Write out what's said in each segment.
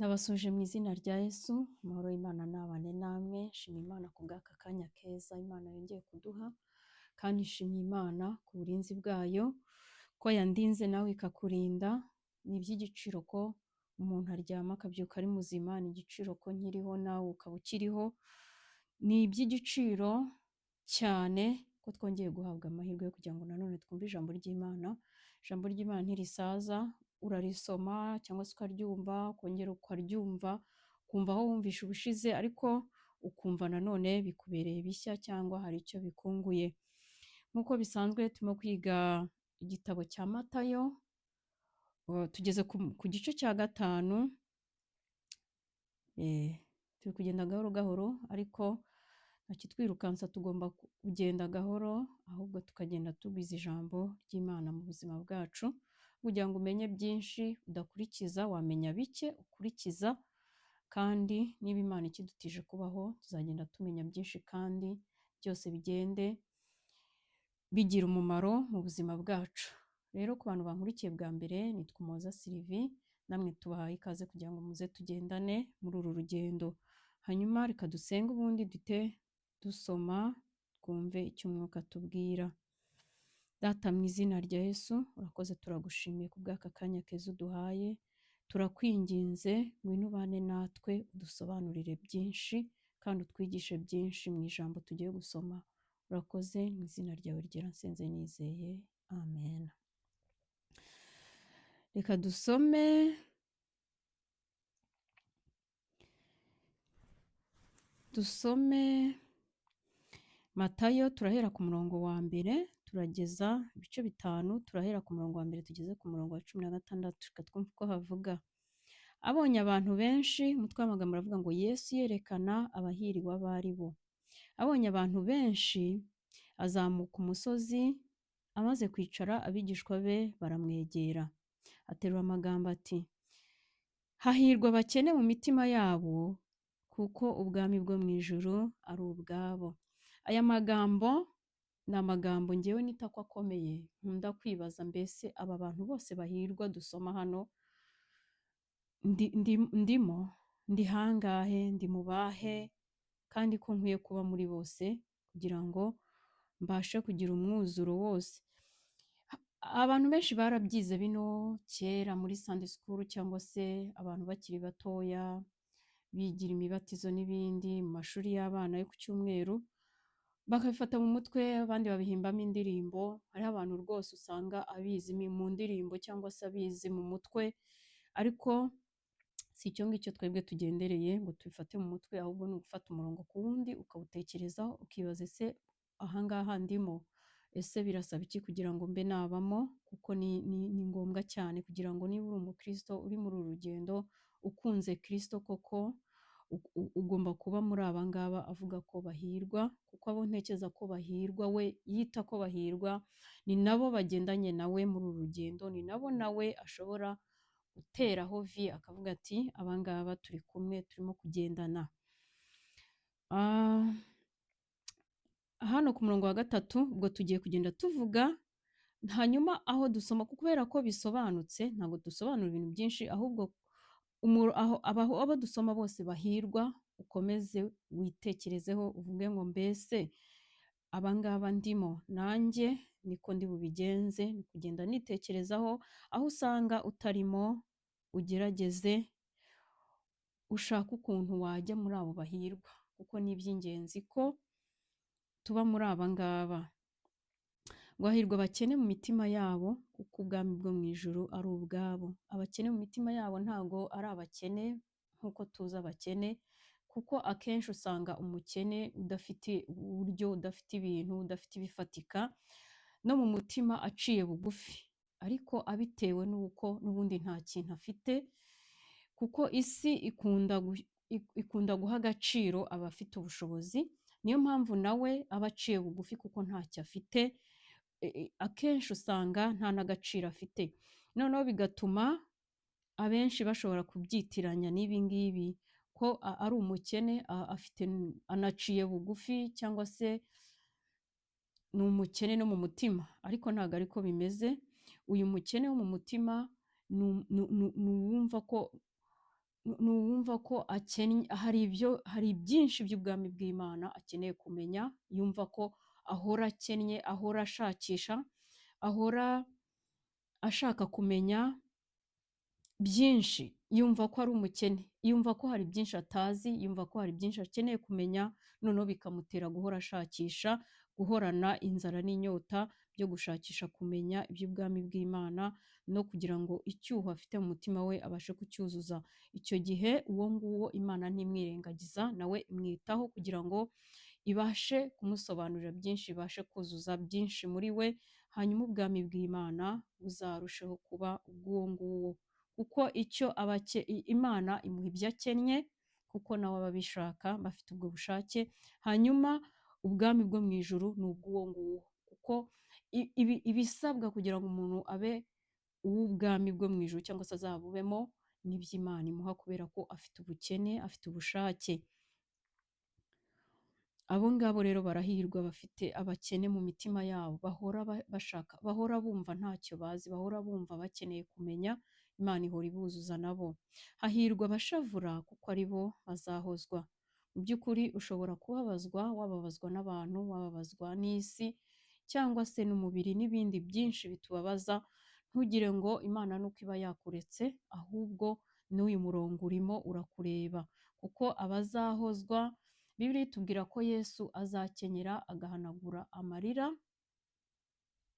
Ndabasuje mu izina rya Yesu, amahoro y'Imana nabane namwe, shima Imana ku bw'aka kanya keza Imana yongeye kuduha, kandi shima Imana ku burinzi bwayo, ko yandinze nawe ikakurinda. Ni iby'igiciro ko umuntu aryama akabyuka ari muzima, ni igiciro ko nkiriho nawe ukaba ukiriho, ni iby'igiciro cyane ko twongeye guhabwa amahirwe yo kugira ngo nanone twumve ijambo ry'Imana. Ijambo ry'Imana ntirisaza, urarisoma cyangwa se ukaryumva, ukongera ukaryumva, ukumva aho wumvishe ubushize, ariko ukumva nanone bikubereye bishya cyangwa hari icyo bikunguye. Nk'uko bisanzwe turimo kwiga igitabo cya Matayo, tugeze ku gice cya 5, turi kugenda gahoro gahoro, ariko ntakitwirukansa, tugomba kugenda gahoro, ahubwo tukagenda tugwiza ijambo ry'Imana mu buzima bwacu, kugira ngo umenye byinshi udakurikiza, wamenya bike ukurikiza, kandi niba Imana ikidutije kubaho tuzagenda tumenya byinshi, kandi byose bigende bigira umumaro mu buzima bwacu. Rero ku bantu bankurikiye bwa mbere, nitwa Umuhoza Sylvie, namwe tubahaye ikaze kugira ngo muze tugendane muri uru rugendo. Hanyuma reka dusenge, ubundi duhite dusoma twumve icyo umwuka atubwira. Data, mu izina rya Yesu, urakoze, turagushimiye ku bw'aka kanya keza uduhaye, turakwinginze ngwino ubane natwe, udusobanurire byinshi kandi utwigishe byinshi mu ijambo tugiye gusoma. Urakoze, mu izina ryawe ryera nsenze nizeye, amen. Reka dusome Matayo, turahera ku murongo wa mbere turageza ibice 5, turahera ku murongo wa mbere tugeze ku murongo wa 16. Reka twumve uko havuga. Abonye abantu benshi, umutwe w'amagambo uravuga ngo Yesu yerekana abahiriwe abo ari bo. Abonye abantu benshi, azamuka umusozi, amaze kwicara abigishwa be baramwegera, aterura amagambo ati, hahirwa abakene mu mitima yabo, kuko ubwami bwo mu ijuru ari ubwabo. Aya magambo ni amagambo ngewe nita ko akomeye, nkunda kwibaza, mbese aba bantu bose bahirwa dusoma hano, ndi hangahe, ndi mubahe, kandi ko nkwiye kuba muri bose kugira ngo mbashe kugira umwuzuro wose. Abantu benshi barabyize bino kera muri Sunday school, cyangwa se abantu bakiri batoya bigira imibatizo n'ibindi mu mashuri y'abana yo ku cyumweru, bakabifata mu mutwe, abandi babihimbamo indirimbo. Hariho abantu rwose usanga abizi mu ndirimbo cyangwa se abizi mu mutwe, ariko si icyo ngicyo twebwe tugendereye ngo tubifate mu mutwe, ahubwo ni ugufata umurongo ku wundi ukawutekerezaho, ukibaza ese ahangaha ndimo, ese birasaba iki kugira ngo mbe nabamo? Kuko ni ngombwa cyane kugira ngo niba uri umukristo uri muri uru rugendo ukunze Kristo koko, ugomba kuba muri aba ngaba avuga ko bahirwa, kuko abo ntekereza ko bahirwa we yita ko bahirwa ni nabo bagendanye nawe muri uru rugendo, ni nabo nawe ashobora guteraho vi akavuga ati aba ngaba turi kumwe, turimo kugendana. Hano ku murongo wa 3 ubwo tugiye kugenda tuvuga, hanyuma aho dusoma kubera ko bisobanutse, ntabwo dusobanura ibintu byinshi, ahubwo abo dusoma bose bahirwa, ukomeze witekerezeho uvuge ngo mbese aba ngaba ndimo, nanjye niko ndi bubigenze, ni kugenda nitekerezaho. Aho usanga utarimo, ugerageze ushaka ukuntu wajya muri abo bahirwa, kuko ni iby'ingenzi ko tuba muri aba ngaba. Ngo hahirwa abakene mu mitima yabo, kuko ubwami bwo mu ijuru ari ubwabo. Abakene mu mitima yabo ntago ari abakene nk'uko tuzi abakene, kuko akenshi usanga umukene udafite uburyo, udafite ibintu, udafite ibifatika, no mu mutima aciye bugufi, ariko abitewe n'uko n'ubundi nta kintu afite, kuko isi ikunda guha agaciro abafite ubushobozi. Niyo mpamvu nawe aba aciye bugufi, kuko ntacyo afite, akenshi usanga nta n'agaciro afite. Noneho bigatuma abenshi bashobora kubyitiranya n'ibi ngibi, ko ari umukene, anaciye bugufi, cyangwa se ni umukene no mu mutima, ariko ntabwo ariko bimeze. Uyu mukene wo mu mutima ni uwumva ko ni uwumva ko akennye, hari byinshi by'ubwami bw'Imana akeneye kumenya, yumva ko ahora akennye, ahora ashakisha, ahora ashaka kumenya byinshi, yumva ko ari umukene, yumva ko hari byinshi atazi, yumva ko hari byinshi akeneye kumenya, noneho bikamutera guhora ashakisha, guhorana inzara n'inyota byo gushakisha kumenya iby'ubwami bw'Imana no kugira ngo icyuho afite mu mutima we abashe kucyuzuza. Icyo gihe uwo nguwo Imana ntimwirengagiza, nawe imwitaho kugira ngo ibashe kumusobanurira byinshi, ibashe kuzuza byinshi muri we, hanyuma ubwami bw'Imana buzarusheho kuba ubw'uwo nguwo. Kuko icyo Imana imuha ibyo akennye, kuko nawe aba abishaka, bafite ubwo bushake, hanyuma ubwami bwo mu ijuru ni ubw'uwo nguwo. Kuko ibisabwa kugira ngo umuntu abe uw'ubwami bwo mu ijuru cyangwa se azabubemo, ni iby'Imana imuha kubera ko afite ubukene, afite ubushake. Abo ngabo rero barahirwa, bafite abakene mu mitima yabo, bahora bashaka, bahora bumva ntacyo bazi, bahora bumva bakeneye kumenya, Imana ihora ibuzuza nabo. Hahirwa abashavura kuko ari bo bazahozwa. Mu by'ukuri ushobora kubabazwa, wababazwa n'abantu, wababazwa n'isi cyangwa se n'umubiri n'ibindi byinshi bitubabaza, ntugire ngo Imana nuko iba yakuretse, ahubwo n'uyu murongo urimo urakureba. Kuko abazahozwa, Bibiliya itubwira ko Yesu azakenyera agahanagura amarira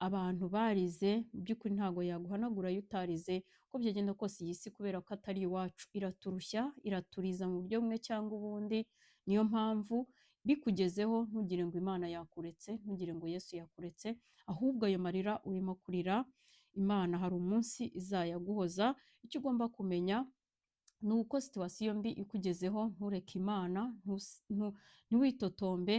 abantu barize. Mu by'ukuri ntabwo yaguhanagura iyo utarize, uko byagenda kose iyi si kubera ko atari iwacu iraturushya, iraturiza mu buryo bumwe cyangwa ubundi. Niyo mpamvu bikugezeho ntugire ngo Imana yakuretse, ntugire ngo Yesu yakuretse, ahubwo ayo marira urimo kurira, Imana hari umunsi izayaguhoza. Icyo ugomba kumenya ni uko situwasiyo mbi ikugezeho, ntureke Imana, ntiwitotombe,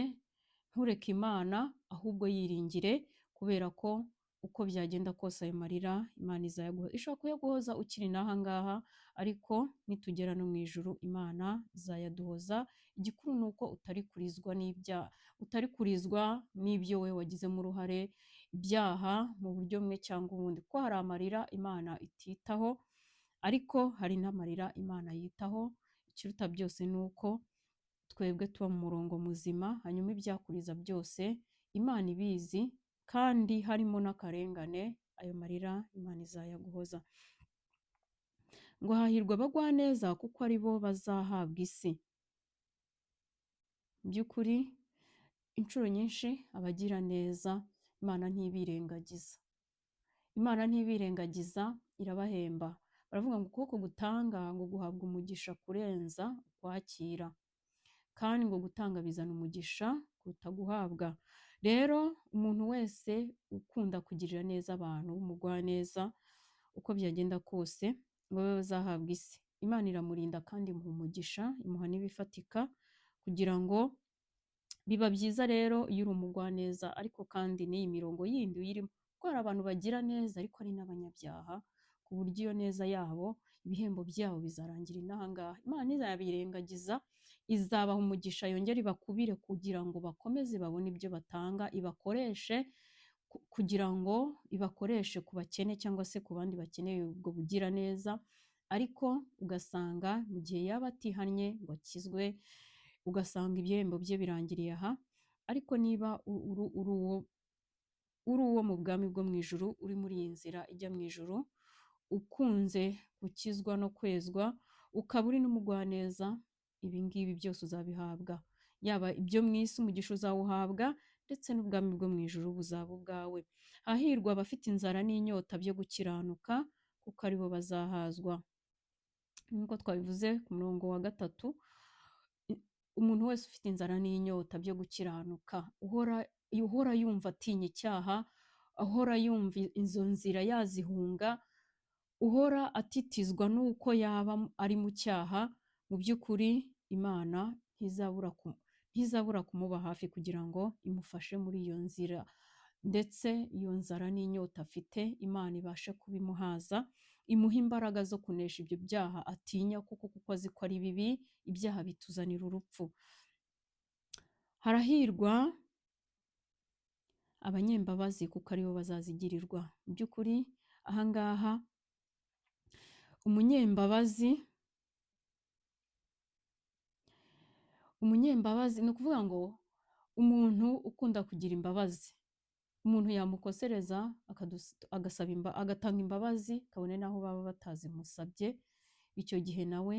ntureke Imana, ahubwo yiringire, kubera ko uko byagenda kose ayo marira Imana izayaguhoza. Ishobora kuyaguhoza ukiri n'aha ngaha, ariko nitugera no mu ijuru Imana izayaduhoza. Igikuru ni uko utari kurizwa n'ibyo we wagizemo uruhare, ibyaha mu buryo bumwe cyangwa ubundi. Kuko hari amarira Imana ititaho, ariko hari n'amarira Imana yitaho. Ikiruta byose ni uko twebwe tuba mu murongo muzima, hanyuma ibyakuriza byose Imana ibizi, kandi harimo n'akarengane, ayo marira Imana izayaguhoza. Ngo hahirwa abagwaneza kuko ari bo bazahabwa isi. Mu by'ukuri inshuro nyinshi abagira neza Imana ntibirengagiza. Imana ntibirengagiza, irabahemba. Baravuga ngo ukuboko gutanga ngo guhabwa umugisha kurenza ukwakira, kandi ngo gutanga bizana umugisha kuruta guhabwa. Rero umuntu wese ukunda kugirira neza abantu, umugwaneza, uko byagenda kose ngo babe bazahabwa isi. Imana iramurinda kandi imuha umugisha, imuha n'ibifatika, kugira ngo biba byiza rero iyo uri umugwaneza, ariko kandi n'iyi mirongo yindi uyirimo, kuko hari abantu bagira neza ariko ari n'abanyabyaha, ku buryo iyo neza yabo, ibihembo byabo bizarangira inaha ngaha. Imana ntizabirengagiza, izabaha umugisha, yongere ibakubire kugira ngo bakomeze babone ibyo batanga, ibakoreshe kugira ngo ibakoreshe ku bakene cyangwa se ku bandi bakeneye ubwo bugira neza. Ariko ugasanga mu gihe yaba atihannye ngo akizwe, ugasanga ibihembo bye birangiriye aha. Ariko niba uri uwo mu bwami bwo mu ijuru, uri muri iyi nzira ijya mu ijuru, ukunze gukizwa no kwezwa, ukaba uri n'umugwaneza, ibi ngibi byose uzabihabwa. Yaba ibyo mu isi umugisha uzawuhabwa, ndetse n'ubwami bwo mu ijuru buzaba ubwawe. Hahirwa abafite inzara n'inyota byo gukiranuka, kuko ari bo bazahazwa. Nk'uko twabivuze ku murongo wa 3, umuntu wese ufite inzara n'inyota byo gukiranuka, uhora yumva atinya icyaha, ahora yumva izo nzira yazihunga, uhora atitizwa n'uko yaba ari mu cyaha, mu by'ukuri Imana ntizabura kumuba hafi kugira ngo imufashe muri iyo nzira, ndetse iyo nzara n'inyota afite Imana ibashe kubimuhaza, imuha imbaraga zo kunesha ibyo byaha atinya, kuko azi ko ari bibi. Ibyaha bituzanira urupfu. Harahirwa abanyembabazi kuko aribo bazazigirirwa. Mu by'ukuri aha ngaha umunyembabazi umunyembabazi ni ukuvuga ngo umuntu ukunda kugira imbabazi, umuntu yamukosereza agatanga imbabazi kabone n'aho baba batazimusabye, icyo gihe nawe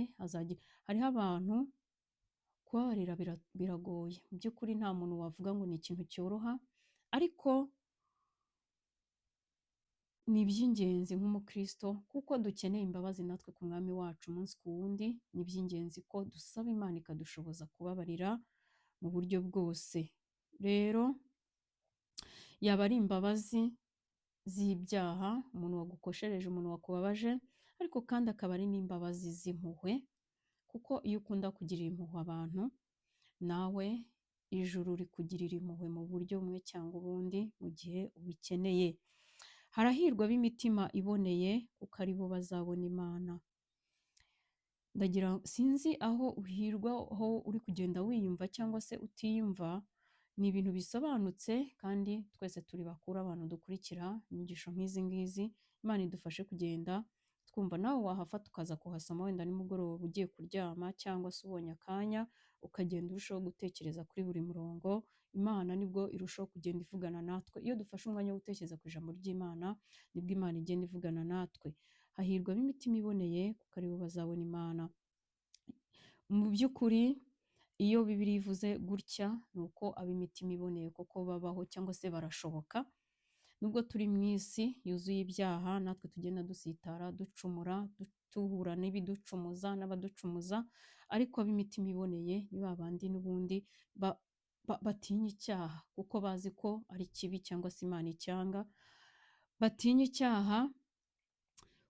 hariho abantu kubabarira biragoye, mu by'ukuri nta muntu wavuga ngo ni ikintu cyoroha, ariko ni iby'ingenzi nk'umukristo kuko dukeneye imbabazi natwe ku mwami wacu umunsi ku wundi, ni iby'ingenzi ko dusaba Imana ikadushoboza kubabarira mu buryo bwose. Rero yaba ari imbabazi z'ibyaha, umuntu wagukoshereje, umuntu wakubabaje, ariko kandi akaba ari n'imbabazi z'impuhwe, kuko iyo ukunda kugirira impuhwe abantu, nawe ijuru rikugirira impuhwe mu buryo bumwe cyangwa ubundi mu gihe ubikeneye. Harahirwa b'imitima iboneye kuko ari bo bazabona Imana. Sinzi aho uhirwa, aho uri kugenda wiyumva cyangwa se utiyumva, ni ibintu bisobanutse kandi twese turi bakuru, abantu dukurikira inyigisho nk'izi ngizi, Imana idufashe kugenda twumva. Nawe wahafata ukaza kuhasoma wenda nimugoroba ugiye kuryama, cyangwa se ubonye akanya ukagenda urushaho gutekereza kuri buri murongo. Imana nibwo irushaho kugenda ivugana natwe, iyo dufashe umwanya wo gutekereza ku ijambo ry'Imana nibwo Imana igenda ivugana natwe. Hahirwa b'imitima iboneye kuko ari bo bazabona Imana. Mu by'ukuri iyo Bibiliya ivuze gutya, ni uko ab'imitima iboneye koko babaho cyangwa se barashoboka, nubwo turi mu isi yuzuye ibyaha, natwe tugenda dusitara, ducumura, duhura n'ibiducumuza n'abaducumuza, ariko ab'imitima iboneye ni ba bandi n'ubundi batinya icyaha kuko bazi ko ari kibi cyangwa se Imana icyanga, batinya icyaha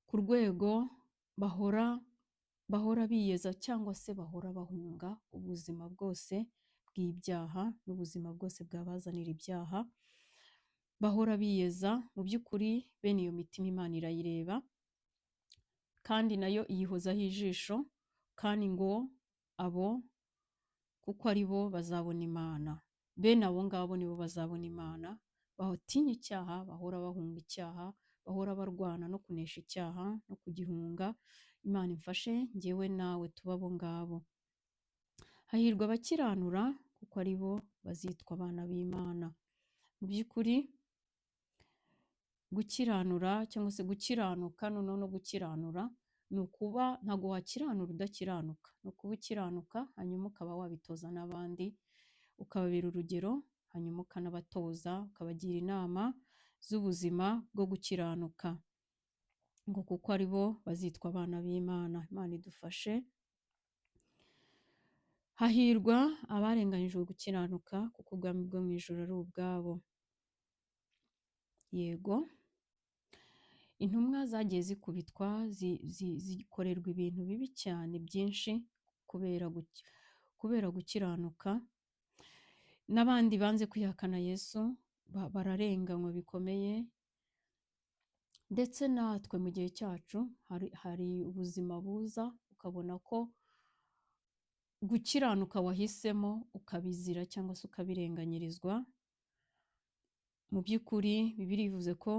ku rwego bahora biyeza cyangwa se bahora bahunga ubuzima bwose bw'ibyaha n'ubuzima bwose bwabazanira ibyaha, bahora biyeza. Mu by'ukuri bene iyo mitima Imana irayireba kandi nayo iyihozaho ijisho, kandi ngo abo kuko ari bo bazabona Imana. Bene abo ngabo nibo bazabona Imana, batinya icyaha, bahora bahunga icyaha, bahora barwana no kunesha icyaha no kugihunga. Imana imfashe njyewe nawe tuba abo ngabo. Hahirwa abakiranura kuko ari bo bazitwa abana b'Imana. Mu by'ukuri gukiranura cyangwa se gukiranuka, noneho no gukiranura ni ukuba, ntabwo wakiranura udakiranuka, ni ukuba ukiranuka hanyuma ukaba wabitoza n'abandi, ukababera urugero, hanyuma ukanabatoza, ukabagira inama z'ubuzima bwo gukiranuka, ngo kuko ari bo bazitwa abana b'Imana. Imana idufashe. Hahirwa abarenganyijwe gukiranuka kuko ubwami bwo mu ijuru ari ubwabo. Yego, intumwa zagiye zikubitwa, zikorerwa ibintu bibi cyane byinshi kubera gukiranuka, n'abandi banze kwihakana Yesu bararenganywa bikomeye, ndetse natwe mu gihe cyacu hari ubuzima buza ukabona ko gukiranuka wahisemo ukabizira cyangwa se ukabirenganyirizwa. Mu by'ukuri Bibiliya ivuze ko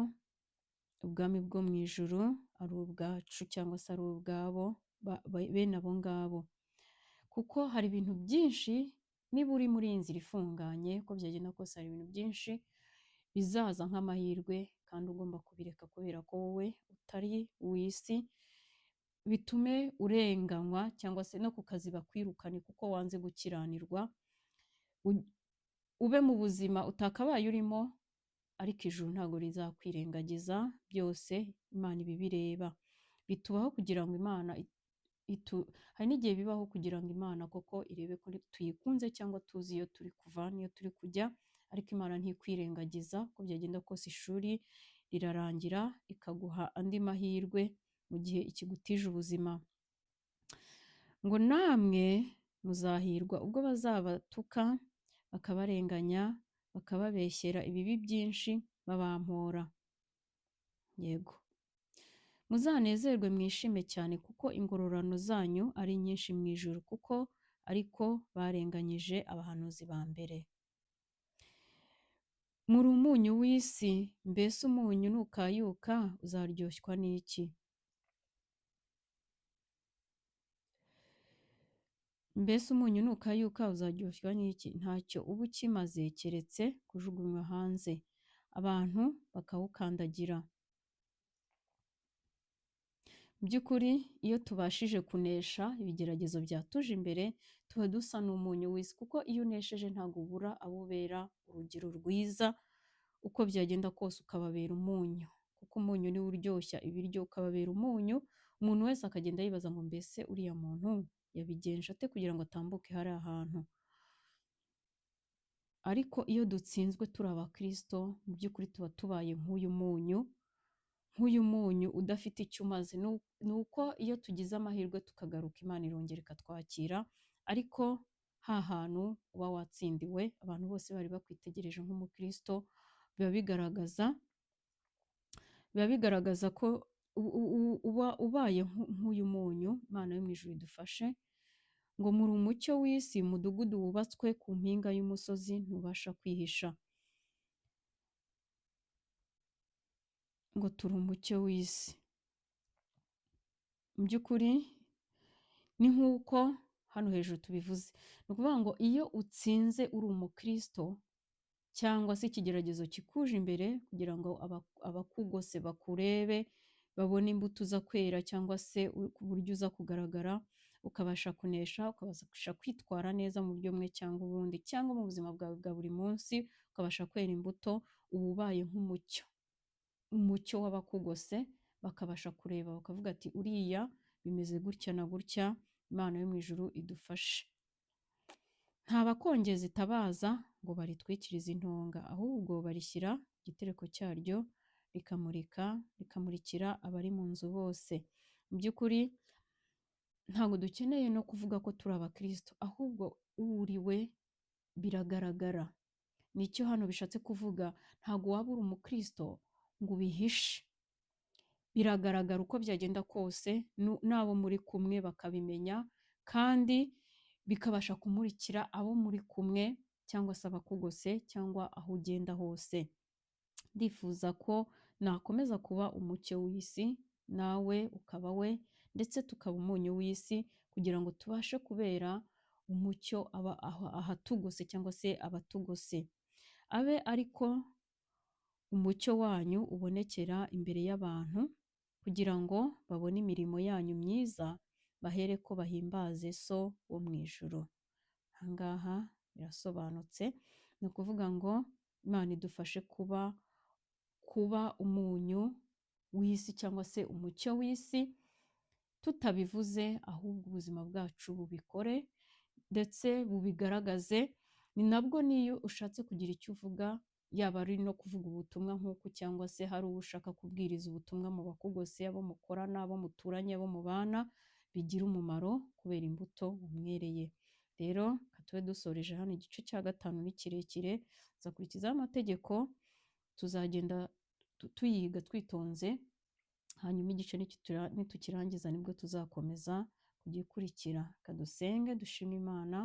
ubwami bwo mu ijuru ari ubwacu cyangwa se ari ubwabo, bene abo ngabo, kuko hari ibintu byinshi, niba uri muri iyi nzira ifunganye, uko byagenda kose hari ibintu byinshi bizaza nk'amahirwe kandi ugomba kubireka kubera ko wowe utari uw'isi, bitume urenganywa cyangwa se no ku kazi bakwirukane kuko wanze gukiranirwa, ube mu buzima utakabaye urimo, ariko ijuru ntabwo rizakwirengagiza, byose Imana ibibireba. Bitubaho kugira ngo Imana hari n'igihe bibaho kugira ngo Imana koko irebe ko tuyikunze cyangwa tuzi iyo turi kuva n'iyo turi kujya, ariko Imana ntikwirengagiza. Uko byagenda kose ishuri rirarangira, ikaguha andi mahirwe mu gihe ikigutije ubuzima. Ngo namwe muzahirwa ubwo bazabatuka, bakabarenganya, bakababeshyera ibibi byinshi babampora. Yego, muzanezerwe mwishime cyane kuko ingororano zanyu ari nyinshi mu ijuru, kuko ariko barenganyije abahanuzi ba mbere. Muri umunyu w'isi, mbese umunyu nukayuka uzaryoshwa n'iki? Mbese umunyu nukayuka uzaryoshwa n'iki? Ntacyo uba ukimaze keretse kujugunywa hanze, abantu bakawukandagira. Mu by'ukuri iyo tubashije kunesha ibigeragezo byatuje imbere, tuba dusa n'umunyu w'isi, kuko iyo unesheje ntabwo ubura abo ubera urugero rwiza, uko byagenda kose ukababera umunyu, kuko umunyu niwo uryoshya ibiryo, ukababera umunyu, umuntu wese akagenda yibaza ngo mbese uriya muntu yabigenje ate kugira ngo atambuke hariya hantu. Ariko iyo dutsinzwe turi abakristo, mu by'ukuri tuba tubaye nk'uyu munyu udafite icyo umaze. Ni uko iyo tugize amahirwe tukagaruka, Imana irongera ikatwakira, ariko ha hantu uba watsindiwe, abantu bose bari bakwitegereje nk'umukristo, biba bigaragaza ko uba ubaye nk'uyu munyu. Imana yo mu ijuru idufashe, ngo muri umucyo w'isi, umudugudu wubatswe ku mpinga y'umusozi ntubasha kwihisha. Ngo turi umucyo w'isi. Mu by'ukuri ni nk'uko hano hejuru tubivuze, ni ukuvuga ngo iyo utsinze uri umukristo, cyangwa se ikigeragezo kikuje imbere, kugira ngo abakugose bakurebe, babone imbuto uza kwera, cyangwa se ku buryo uza kugaragara, ukabasha kunesha, ukabasha kwitwara neza mu buryo bumwe cyangwa ubundi, cyangwa mu buzima bwawe bwa buri munsi ukabasha kwera imbuto, uba ubaye nk'umucyo, umucyo w'abakugose, bakabasha kureba bakavuga ati uriya bimeze gutya na gutya. Imana yo mu ijuru idufashe. Nta bakongeza itabaza ngo baritwikirize intonga, ahubwo barishyira ku gitereko cyaryo, rikamurikira abari mu nzu bose. Mu by'ukuri ntabwo dukeneye no kuvuga ko turi abakristo, ahubwo uriwe biragaragara. Nicyo hano bishatse kuvuga, ntabwo waba uri umukristo ngo ubihishe, biragaragara uko byagenda kose, n'abo muri kumwe bakabimenya, kandi bikabasha kumurikira abo muri kumwe, cyangwa se abakugose, cyangwa aho ugenda hose. Ndifuza ko nakomeza kuba umucyo w'isi, nawe ukaba we, ndetse tukaba umunyu w'isi, kugira ngo tubashe kubera umucyo ahatugose, cyangwa se abatugose. Abe ariko umucyo wanyu ubonekera imbere y'abantu, kugira ngo babone imirimo yanyu myiza, bahere ko bahimbaze so wo mu ijuru. Aha ngaha birasobanutse, ni ukuvuga ngo Imana idufashe kuba umunyu w'isi, cyangwa se umucyo w'isi, tutabivuze, ahubwo ubuzima bwacu bubikore ndetse bubigaragaze. Ni nabwo n'iyo ushatse kugira icyo uvuga, yaba ari no kuvuga ubutumwa nk'uku, cyangwa se hari uwo ushaka kubwiriza ubutumwa mu bakugose, abo mukorana, abo muturanye, abo mubana, bigira umumaro kubera imbuto wamwereye. Rero tube dusoreje hano igice cya 5, ni kirekire, tuzakurikizaho amategeko, tuzagenda tuyiga twitonze, hanyuma igice nitukirangiza nibwo tuzakomeza kugikurikira. Kadusenge dushime Imana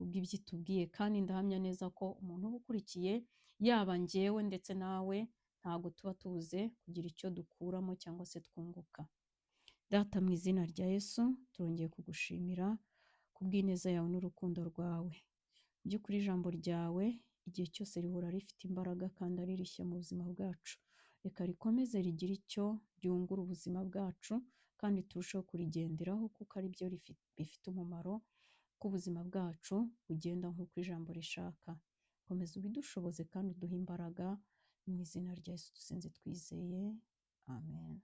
kubw'ibyo itubwiye, kandi ndahamya neza ko umuntu uba ukurikiye, yaba njyewe ndetse nawe, ntabwo tuba tubuze kugira icyo dukuramo cyangwa se twunguka. Data, mu izina rya Yesu turongeye kugushimira kubw'ineza yawe n'urukundo rwawe. Mu by'ukuri ijambo ryawe igihe cyose rihora rifite imbaraga, kandi ari rishya mu buzima bwacu. Reka rikomeze rigire icyo ryungura ubuzima bwacu, kandi turusheho kurigenderaho, kuko ari byo bifite umumaro, ko ubuzima bwacu bugenda nk'uko ijambo rishaka. Komeza ubidushoboze kandi uduhe imbaraga, mu izina rya Yesu dusenze twizeye, amen.